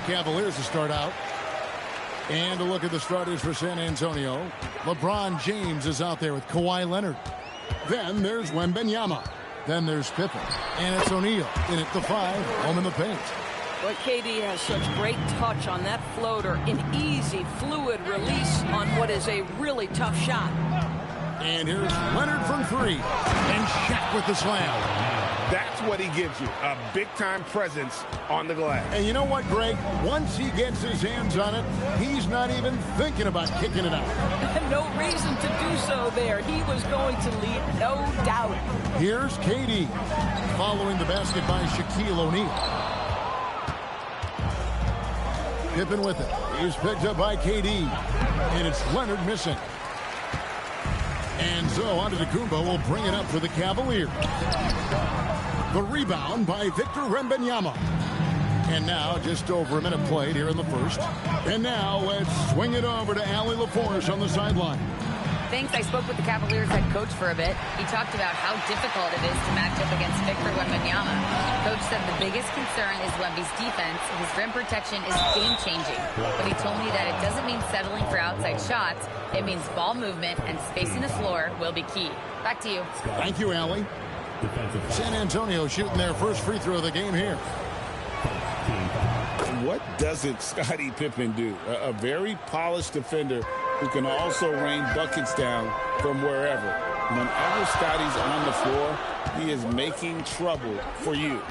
Cavaliers to start out. And a look at the starters for San Antonio. LeBron James is out there with Kawhi Leonard. Then there's Wembanyama. Then there's Pippen. And it's O'Neal in at the 5, home in the paint. But KD has such great touch on that floater. An easy, fluid release on what is a really tough shot. And here's Leonard from 3. And Shaq with the slam. That's what he gives you, a big-time presence on the glass. And you know what, Greg? Once he gets his hands on it, he's not even thinking about kicking it out. No reason to do so there. He was going to lead, no doubt. Here's KD, following the basket by Shaquille O'Neal. Pippen with it. He's picked up by KD. And it's Leonard missing. And so Antetokounmpo will bring it up for the Cavaliers. The rebound by Victor Wembanyama. And now just over a minute played here in the first. And now let's swing it over to Allie LaForce on the sideline. Thanks. I spoke with the Cavaliers head coach for a bit. He talked about how difficult it is to match up against Victor Wembanyama. Coach said the biggest concern is Wemby's defense. His rim protection is game-changing. But he told me that it doesn't mean settling for outside shots. It means ball movement and spacing the floor will be key. Back to you. Thank you, Allie. San Antonio shooting their first free throw of the game here. What doesn't Scottie Pippen do? A very polished defender who can also rain buckets down from wherever. Whenever Scottie's on the floor, he is making trouble for you.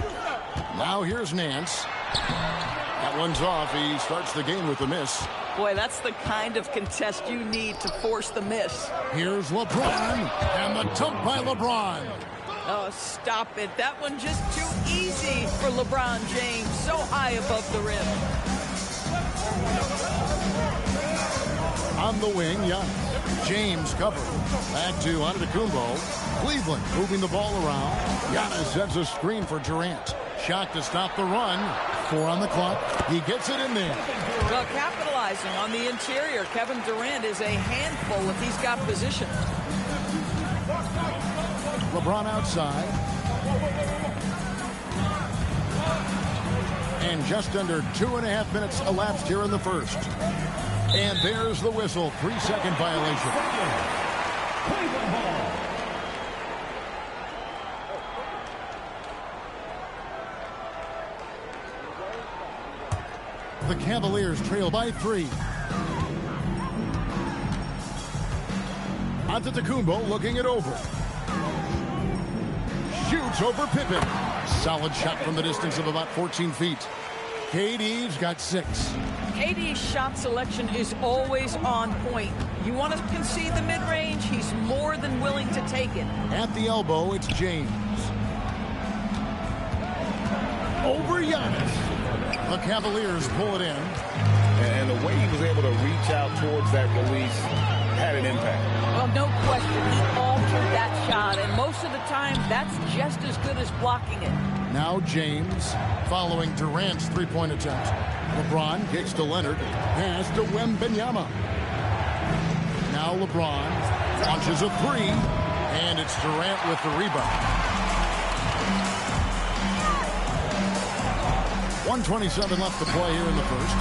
Now here's Nance. That one's off. He starts the game with a miss. Boy, that's the kind of contest you need to force the miss. Here's LeBron, and the dunk by LeBron. Oh, stop it. That one just too easy for LeBron James. So high above the rim. On the wing, Giannis. James covered. Back to Antetokounmpo. Cleveland moving the ball around. Giannis sets a screen for Durant. Shot to stop the run. 4 on the clock. He gets it in there. Well, capitalizing on the interior, Kevin Durant is a handful if he's got position. LeBron outside. And just under 2.5 minutes elapsed here in the first. And there's the whistle. 3-second violation. The Cavaliers trail by 3. Antetokounmpo looking it over. Shoots over Pippen. Solid shot from the distance of about 14 feet. KD's got 6. KD's shot selection is always on point. You want to concede the mid-range, he's more than willing to take it. At the elbow, it's James. Over Giannis. The Cavaliers pull it in. And the way he was able to reach out towards that release had an impact. Well, no question. He altered that shot, and most of the time, that's just as good as blocking it. Now James following Durant's three-point attempt. LeBron kicks to Leonard. Pass to Wembanyama. Now LeBron launches a 3, and it's Durant with the rebound. 1:27 left to play here in the first.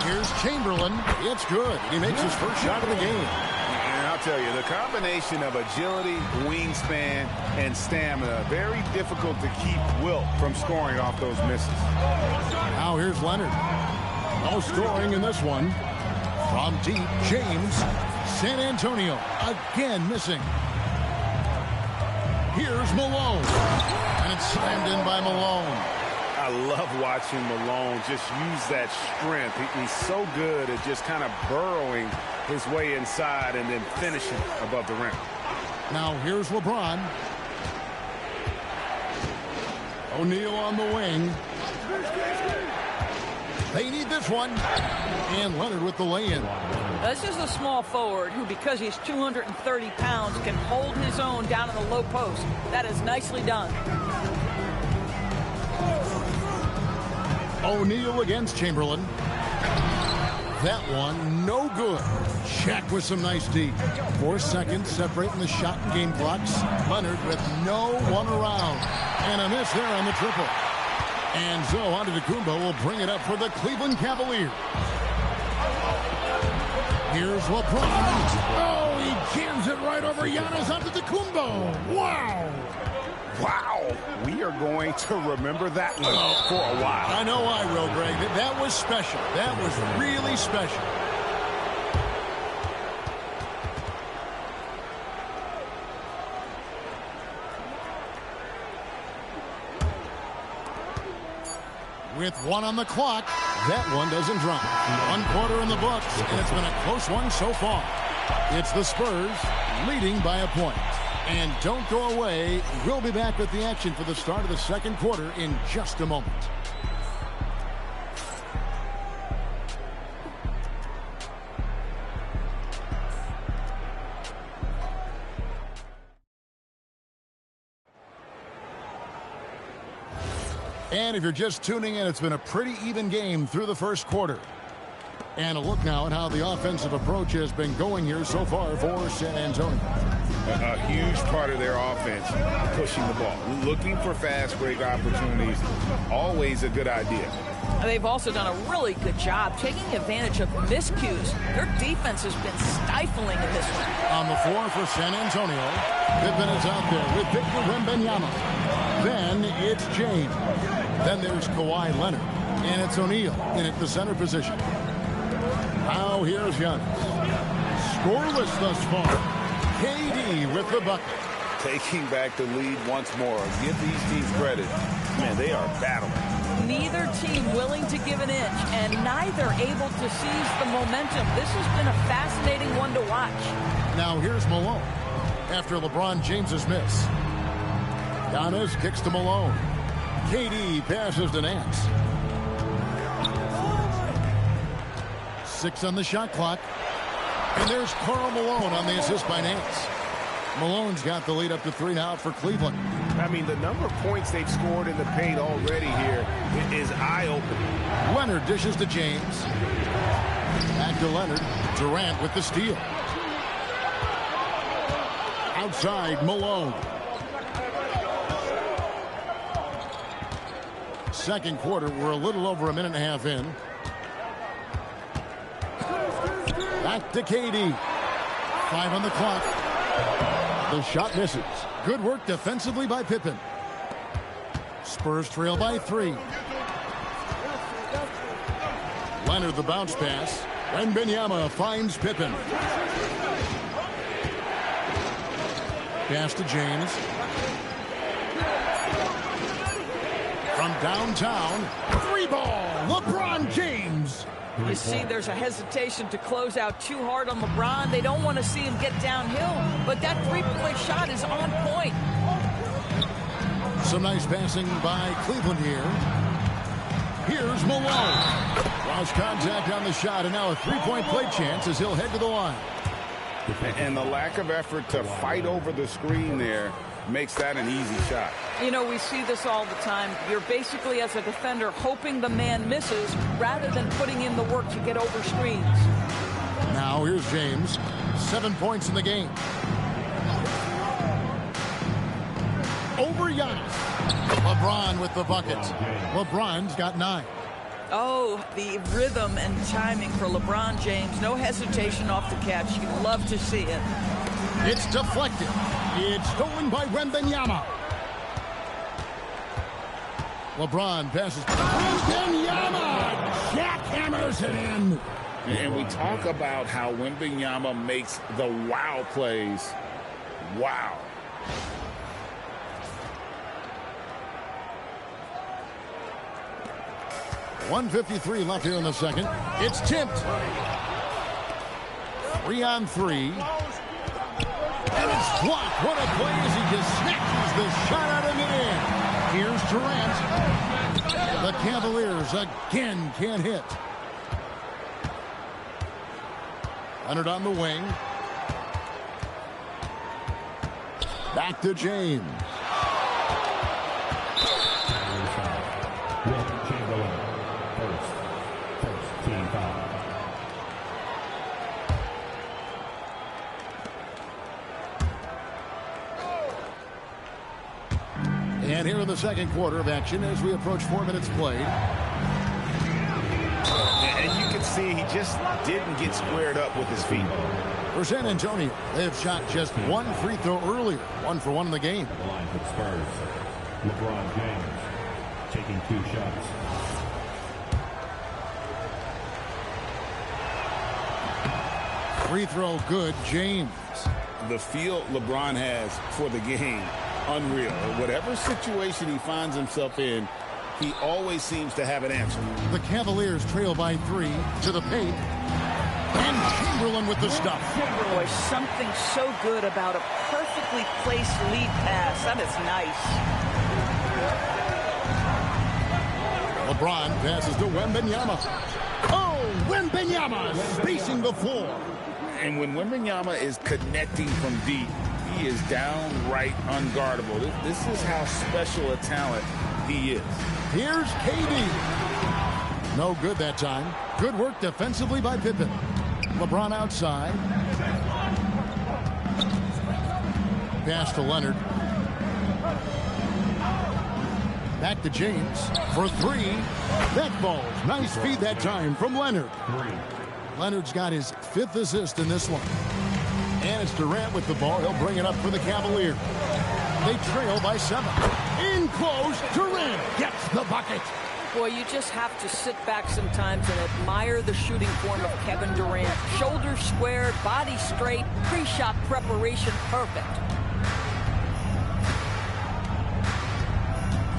Here's Chamberlain. It's good. He makes his first shot of the game. And I'll tell you, the combination of agility, wingspan, and stamina, very difficult to keep Wilt from scoring off those misses. Now here's Leonard. No scoring in this one. From deep, James. San Antonio again missing. Here's Malone. And it's slammed in by Malone. I love watching Malone just use that strength. He's so good at just kind of burrowing his way inside and then finishing above the rim. Now here's LeBron. O'Neal on the wing. They need this one. And Leonard with the lay-in. This is a small forward who, because he's 230 pounds, can hold his own down in the low post. That is nicely done. O'Neal against Chamberlain. That one, no good. Shaq with some nice D. 4 seconds separating the shot and game clocks. Leonard with no one around. And a miss there on the triple. And so Antetokounmpo will bring it up for the Cleveland Cavaliers. Here's LeBron. Oh, he jams it right over Giannis Antetokounmpo. Wow. Wow. We are going to remember that one for a while. I know I will, Greg. That was special. That was really special. With 1 on the clock, that one doesn't drop. 1 quarter in the books, and it's been a close one so far. It's the Spurs leading by a point. And don't go away. We'll be back with the action for the start of the second quarter in just a moment. And if you're just tuning in, it's been a pretty even game through the first quarter. And a look now at how the offensive approach has been going here so far for San Antonio. A huge part of their offense, pushing the ball. Looking for fast break opportunities, always a good idea. They've also done a really good job taking advantage of miscues. Their defense has been stifling in this one. On the floor for San Antonio, Pippen is out there with Victor Wembanyama. Then it's James. Then there's Kawhi Leonard. And it's O'Neal in at the center position. Now here's Giannis. Scoreless thus far. KD with the bucket. Taking back the lead once more. Give these teams credit. Man, they are battling. Neither team willing to give an inch, and neither able to seize the momentum. This has been a fascinating one to watch. Now here's Malone after LeBron James's miss. Giannis kicks to Malone. KD passes to Nance. 6 on the shot clock. And there's Karl Malone on the assist by Nance. Malone's got the lead up to 3 now for Cleveland. I mean, the number of points they've scored in the paint already here is eye-opening. Leonard dishes to James. Back to Leonard. Durant with the steal. Outside, Malone. Second quarter, we're a little over a minute and a half in. Back to KD. 5 on the clock. The shot misses. Good work defensively by Pippen. Spurs trail by 3. Leonard the bounce pass. Wembanyama finds Pippen. Pass to James. From downtown, 3 ball, LeBron James. You see there's a hesitation to close out too hard on LeBron. They don't want to see him get downhill, but that three-point shot is on point. Some nice passing by Cleveland here. Here's Malone. Lost contact on the shot, and now a three-point play chance as he'll head to the line. And the lack of effort to fight over the screen there makes that an easy shot. You know, we see this all the time. You're basically, as a defender, hoping the man misses rather than putting in the work to get over screens. Now here's James. 7 points in the game. Over Giannis. LeBron with the bucket. LeBron's got 9. Oh, the rhythm and timing for LeBron James. No hesitation off the catch. You love to see it. It's deflected. It's stolen by Wembanyama. LeBron passes. Wembanyama jackhammers it in. And we talk about how Wembanyama makes the wow plays. Wow. .153 left here in the second. It's tipped. 3 on 3. And it's blocked. What a play as he just snatches the shot out of mid-air. Here's Durant. The Cavaliers again can't hit. Leonard on the wing. Back to James. And here in the second quarter of action as we approach 4 minutes played. And you can see he just didn't get squared up with his feet. For San Antonio, they have shot just one free throw earlier. 1 for 1 in the game. The line for Spurs. LeBron James taking 2 shots. Free throw good, James. The feel LeBron has for the game, unreal. Whatever situation he finds himself in, he always seems to have an answer. The Cavaliers trail by 3 to the paint. And Chamberlain with the stuff. Boy, something so good about a perfectly placed lead pass. That is nice. LeBron passes to Wembanyama. Oh, Wembanyama spacing the floor. And when Wembanyama is connecting from deep, he is downright unguardable. This is how special a talent he is. Here's KD. No good that time. Good work defensively by Pippen. LeBron outside. Pass to Leonard. Back to James for 3. That falls. Nice feed that time from Leonard. Leonard's got his 5th assist in this one. And it's Durant with the ball. He'll bring it up for the Cavaliers. They trail by 7. In close, Durant gets the bucket. Boy, you just have to sit back sometimes and admire the shooting form of Kevin Durant. Shoulders squared, body straight, pre-shot preparation perfect.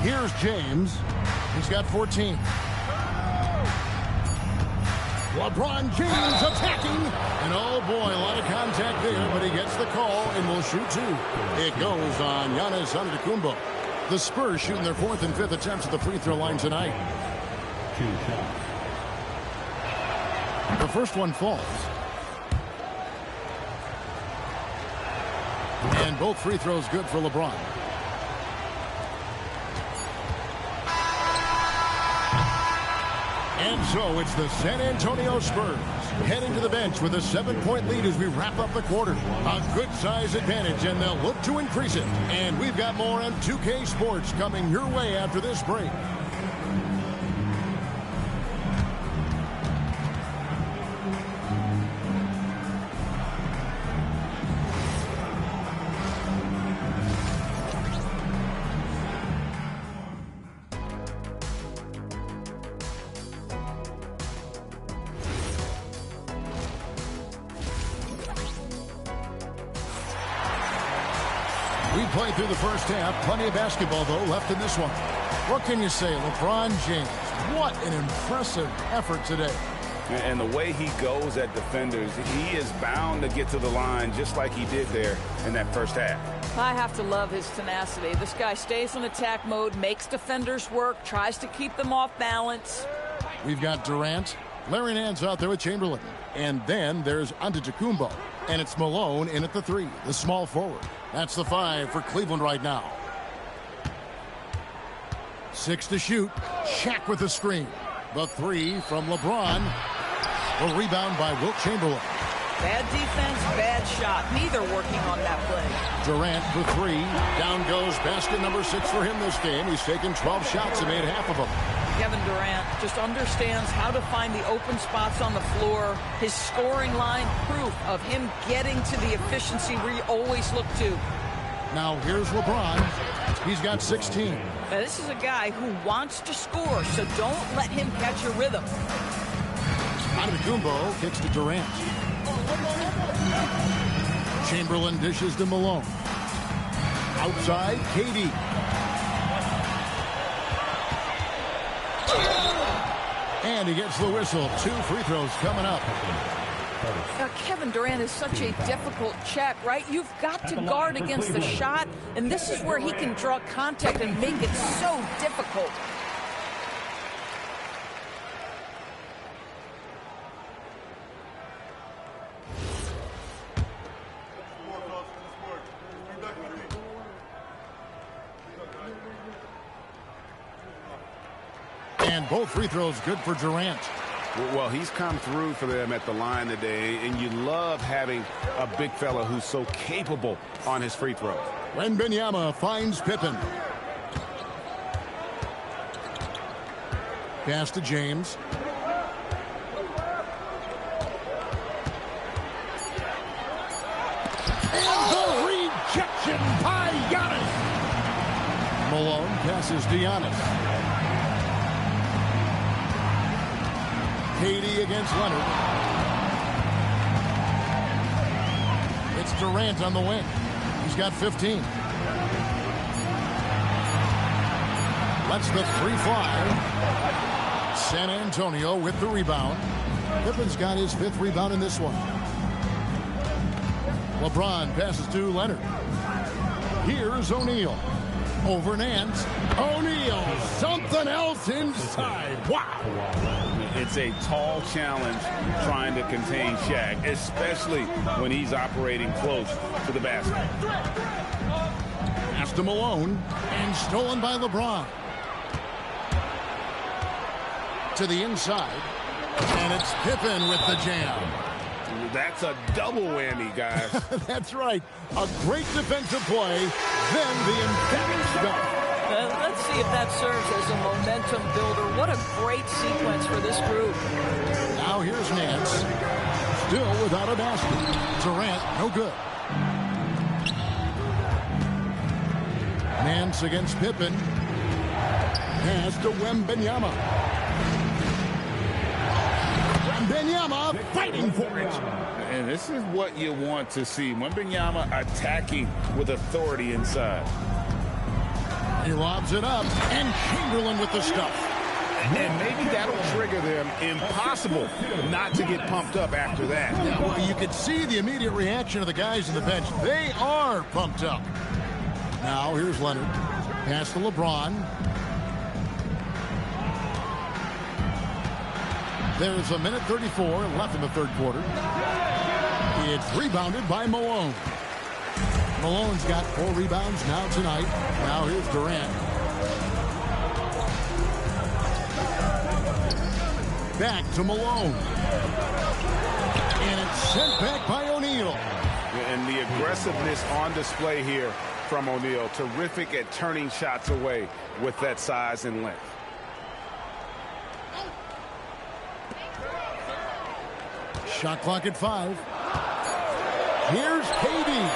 Here's James. He's got 14. LeBron James attacking. And oh boy, a lot of contact there, but he gets the call and will shoot 2. It goes on Giannis Antetokounmpo. The Spurs shooting their 4th and 5th attempts at the free throw line tonight. 2 shots. The first one falls. And both free throws good for LeBron. And so it's the San Antonio Spurs heading to the bench with a 7-point lead as we wrap up the quarter. A good size advantage, and they'll look to increase it. And we've got more on 2K Sports coming your way after this break. We played through the first half. Plenty of basketball, though, left in this one. What can you say? LeBron James, what an impressive effort today. And the way he goes at defenders, he is bound to get to the line just like he did there in that first half. I have to love his tenacity. This guy stays in attack mode, makes defenders work, tries to keep them off balance. We've got Durant. Larry Nance out there with Chamberlain. And then there's Antetokounmpo. And it's Malone in at the 3, the small forward. That's the 5 for Cleveland right now. 6 to shoot. Shaq with the screen. The 3 from LeBron. The rebound by Wilt Chamberlain. Bad defense, bad shot. Neither working on that play. Durant for 3. Down goes basket number 6 for him this game. He's taken 12 shots and made half of them. Kevin Durant just understands how to find the open spots on the floor. His scoring line, proof of him getting to the efficiency we always look to. Now here's LeBron. He's got 16. Now, this is a guy who wants to score, so don't let him catch a rhythm. Antetokounmpo kicks to Durant. Chamberlain dishes to Malone. Outside, KD. And he gets the whistle. 2 free throws coming up. Kevin Durant is such a difficult check, right? You've got to guard against the shot, and this is where he can draw contact and make it so difficult. And both free throws good for Durant. Well, he's come through for them at the line today, and you love having a big fella who's so capable on his free throws. Wembanyama finds Pippen. Pass to James. And the rejection by Giannis. Malone passes to Giannis. KD against Leonard. It's Durant on the wing. He's got 15. Lets the 3 fly. San Antonio with the rebound. Pippen's got his 5th rebound in this one. LeBron passes to Leonard. Here's O'Neal. Over Nance. O'Neal. Something else inside. Wow. It's a tall challenge trying to contain Shaq, especially when he's operating close to the basket. Pass to Malone. And stolen by LeBron. To the inside. And it's Pippen with the jam. That's a double whammy, guys. That's right. A great defensive play, then the emphatic stuff. Let's see if that serves as a momentum builder. What a great sequence for this group. Now here's Nance. Still without a basket. Durant, no good. Nance against Pippen. Pass to Wembanyama. Wembanyama fighting for it. And this is what you want to see. Wembanyama attacking with authority inside. He lobs it up, and Chamberlain with the stuff. And maybe that'll trigger them. Impossible not to get pumped up after that. Yeah, well, you could see the immediate reaction of the guys on the bench. They are pumped up. Now, here's Leonard. Pass to LeBron. There's a minute 34 left in the third quarter. It's rebounded by Malone. Malone's got 4 rebounds now tonight. Now here's Durant. Back to Malone. And it's sent back by O'Neal. And the aggressiveness on display here from O'Neal. Terrific at turning shots away with that size and length. Shot clock at 5. Here's KD.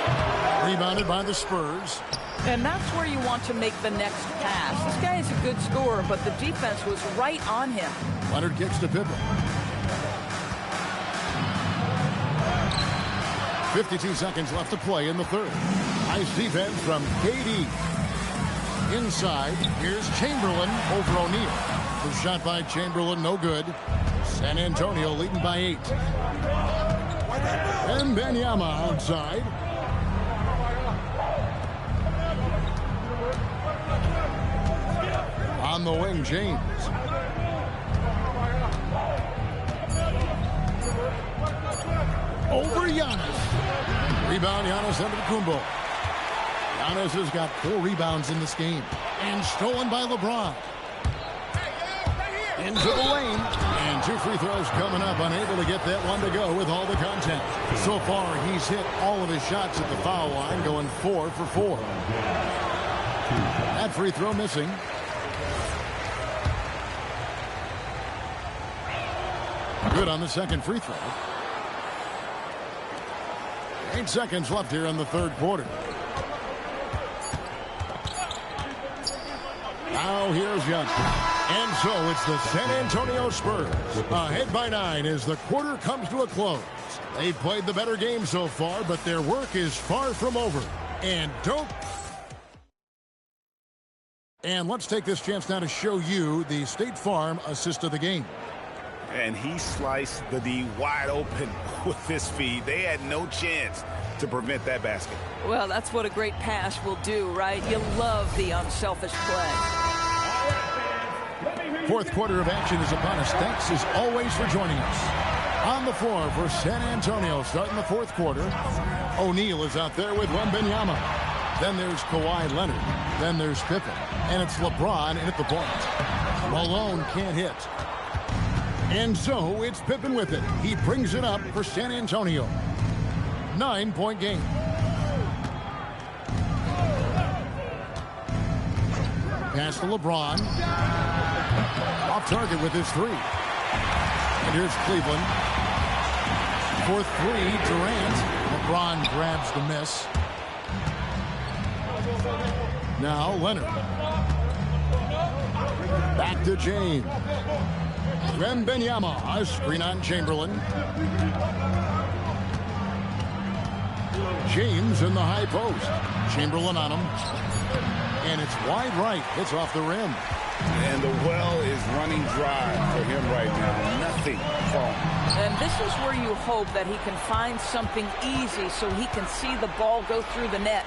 Rebounded by the Spurs. And that's where you want to make the next pass. This guy is a good scorer, but the defense was right on him. Leonard kicks to Pippen. 52 seconds left to play in the third. Nice defense from KD. Inside, here's Chamberlain over O'Neal. The shot by Chamberlain, no good. San Antonio leading by 8. And Wembanyama outside. On the wing, James. Over Giannis. Rebound, Giannis Antetokounmpo. Giannis has got 4 rebounds in this game. And stolen by LeBron. Into the lane. And 2 free throws coming up. Unable to get that one to go with all the contact. So far, he's hit all of his shots at the foul line, going 4 for 4. That free throw missing. Good on the second free throw. 8 seconds left here in the third quarter. Now here's Johnson. And so it's the San Antonio Spurs ahead by 9 as the quarter comes to a close. They've played the better game so far, but their work is far from over. And let's take this chance now to show you the State Farm assist of the game. And he sliced the D wide open with this feed. They had no chance to prevent that basket. Well, that's what a great pass will do, right? You love the unselfish play. Fourth quarter of action is upon us. Thanks as always for joining us. On the floor for San Antonio starting the fourth quarter. O'Neal is out there with Wembanyama. Then there's Kawhi Leonard. Then there's Pippen. And it's LeBron in at the point. Malone can't hit. And so it's Pippen with it. He brings it up for San Antonio. 9-point game. Pass to LeBron. Off target with his three. And here's Cleveland. For three, Durant. LeBron grabs the miss. Now Leonard. Back to James. Wembanyama, a screen on Chamberlain. James in the high post. Chamberlain on him. And it's wide right. It's off the rim. And the well is running dry for him right now. Nothing falling. And this is where you hope that he can find something easy so he can see the ball go through the net.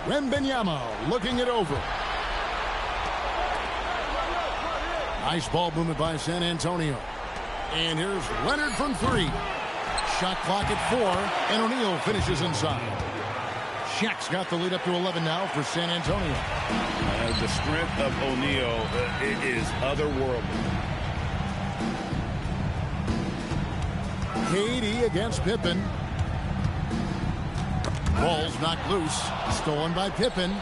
Wembanyama looking it over. Nice ball movement by San Antonio. And here's Leonard from three. Shot clock at 4, and O'Neal finishes inside. Shaq's got the lead up to 11 now for San Antonio. The strength of O'Neal is otherworldly. KD against Pippen. Ball's knocked loose. Stolen by Pippen.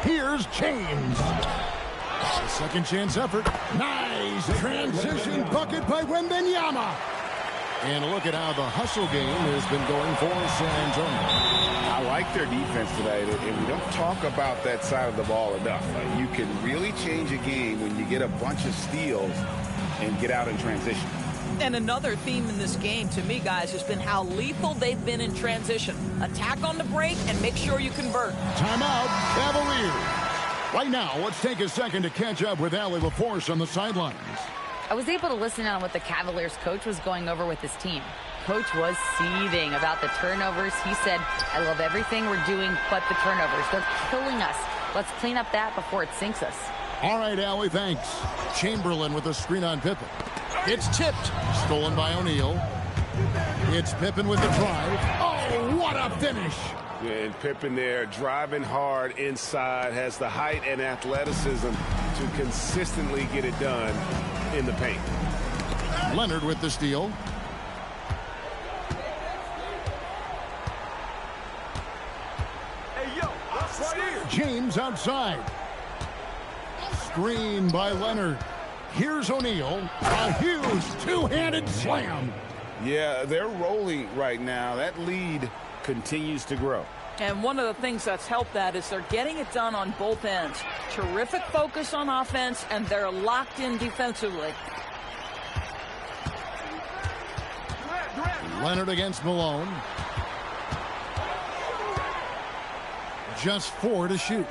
Here's James. A second chance effort. Nice transition bucket by Wembanyama. And look at how the hustle game has been going for San Antonio. I like their defense tonight, and we don't talk about that side of the ball enough. You can really change a game when you get a bunch of steals and get out in transition. And another theme in this game, to me, guys, has been how lethal they've been in transition. Attack on the break and make sure you convert. Timeout, Cavaliers. Right now, let's take a second to catch up with Allie LaForce on the sidelines. I was able to listen on what the Cavaliers coach was going over with his team. Coach was seething about the turnovers. He said, I love everything we're doing but the turnovers. They're killing us. Let's clean up that before it sinks us. All right, Allie, thanks. Chamberlain with a screen on Pippen. It's tipped. Stolen by O'Neal. It's Pippen with the drive. Oh, what a finish. And Pippen there driving hard inside, has the height and athleticism to consistently get it done in the paint. Leonard with the steal. James outside. Screen by Leonard. Here's O'Neal. A huge two-handed slam. Yeah, they're rolling right now. That lead continues to grow. And one of the things that's helped that is they're getting it done on both ends. Terrific focus on offense, and they're locked in defensively. Leonard against Malone. Just 4 to shoot.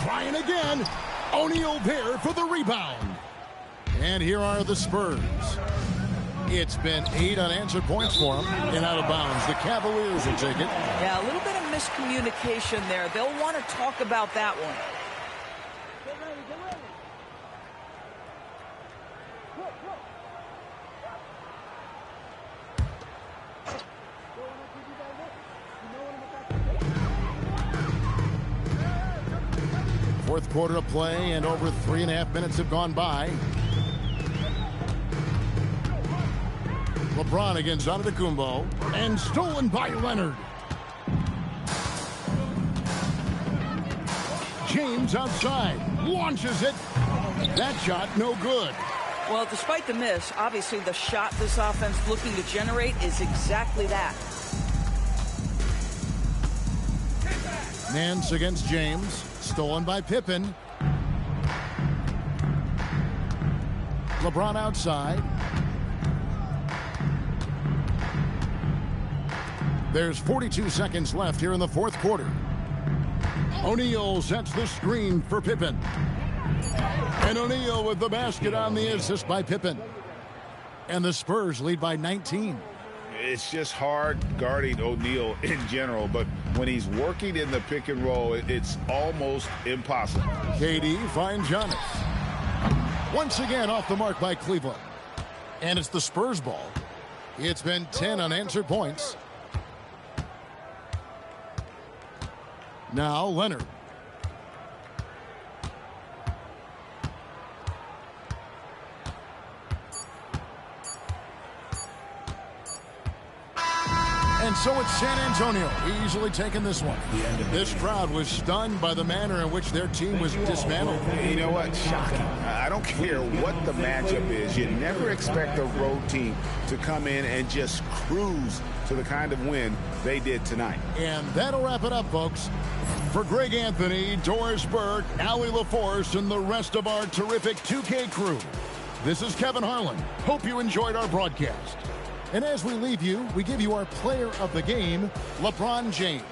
Trying again. O'Neal there for the rebound. And here are the Spurs. It's been 8 unanswered points for them and out of bounds. The Cavaliers will take it. Yeah, a little bit of miscommunication there. They'll want to talk about that one. Fourth quarter of play, and over 3.5 minutes have gone by. LeBron against Antetokounmpo, and stolen by Leonard. James outside, launches it. That shot no good. Well, despite the miss, obviously the shot this offense looking to generate is exactly that. Nance against James, stolen by Pippen. LeBron outside. There's 42 seconds left here in the fourth quarter. O'Neal sets the screen for Pippen. And O'Neal with the basket on the assist by Pippen. And the Spurs lead by 19. It's just hard guarding O'Neal in general, but when he's working in the pick and roll, it's almost impossible. KD finds Giannis. Once again off the mark by Cleveland. And it's the Spurs ball. It's been 10 unanswered points. Now Leonard. And so it's San Antonio easily taking this one. This crowd was stunned by the manner in which their team was dismantled. You know what? Shocking. I don't care what the matchup is. You never expect a road team to come in and just cruise to the kind of win they did tonight. And that'll wrap it up, folks. For Greg Anthony, Doris Burke, Allie LaForce, and the rest of our terrific 2K crew, this is Kevin Harlan. Hope you enjoyed our broadcast. And as we leave you, we give you our player of the game, LeBron James.